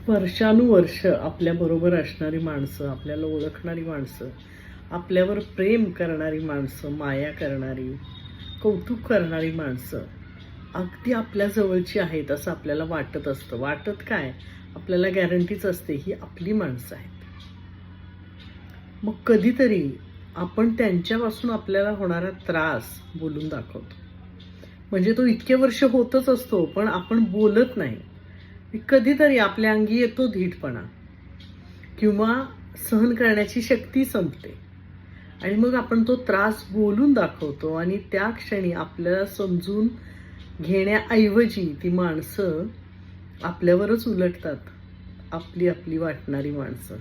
वर्षानुवर्ष आपल्याबरोबर असणारी माणसं, आपल्याला ओळखणारी माणसं, आपल्यावर प्रेम करणारी माणसं, माया करणारी, कौतुक करणारी माणसं अगदी आपल्या जवळची आहेत असं आपल्याला वाटत असतं. वाटत काय, आपल्याला गॅरंटीच असते ही आपली माणसं आहेत. मग कधीतरी आपण त्यांच्यापासून आपल्याला होणारा त्रास बोलून दाखवतो. म्हणजे तो इतके वर्ष होतच असतो, पण आपण बोलत नाही. कधीतरी आपल्या अंगी येतो धीटपणा किंवा सहन करण्याची शक्ती संपते आणि मग आपण तो त्रास बोलून दाखवतो आणि त्या क्षणी आपल्याला समजून घेण्याऐवजी ती माणसं आपल्यावरच उलटतात, आपली आपली वाटणारी माणसं.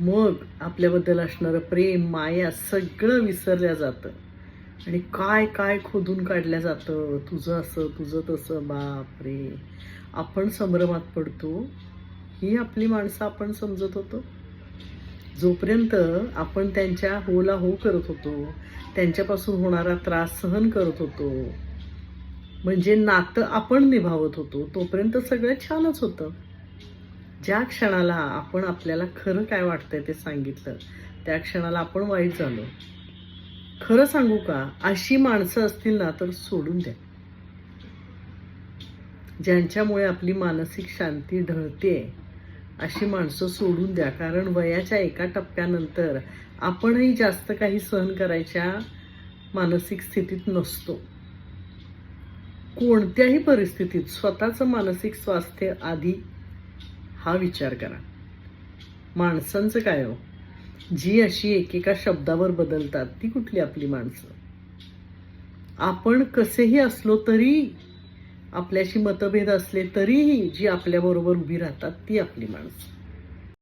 मग आपल्याबद्दल असणारं प्रेम, माया सगळं विसरल्या जातं आणि काय काय खोदून काढल्या जातं. तुझं असं, तुझं तसं, बाप रे. आपण संभ्रमात पडतो. ही आपली माणसं आपण समजत होतो. जोपर्यंत आपण त्यांच्या होला हो करत होतो, त्यांच्यापासून होणारा त्रास सहन करत होतो, म्हणजे नातं आपण निभावत होतो, तोपर्यंत सगळं छानच होतं. ज्या क्षणाला आपण आपल्याला खरं काय वाटतंय ते सांगितलं, त्या क्षणाला आपण वाईट झालो. खरं सांगू का, अशी माणसं असतील ना तर सोडून द्या. ज्यांच्यामुळे आपली मानसिक शांती ढळते, अशी माणसं सोडून द्या. कारण वयाच्या एका टप्प्यानंतर आपणही जास्त काही सहन करायच्या मानसिक स्थितीत नसतो. कोणत्याही परिस्थितीत स्वतःचं मानसिक स्वास्थ्य आधी हा विचार करा. माणसांचं काय हो, जी अशी एकेका शब्दावर बदलतात ती कुठली आपली माणसं? आपण कसेही असलो तरी, आपल्याशी मतभेद असले तरीही जी आपल्याबरोबर उभी राहतात ती आपली माणसं.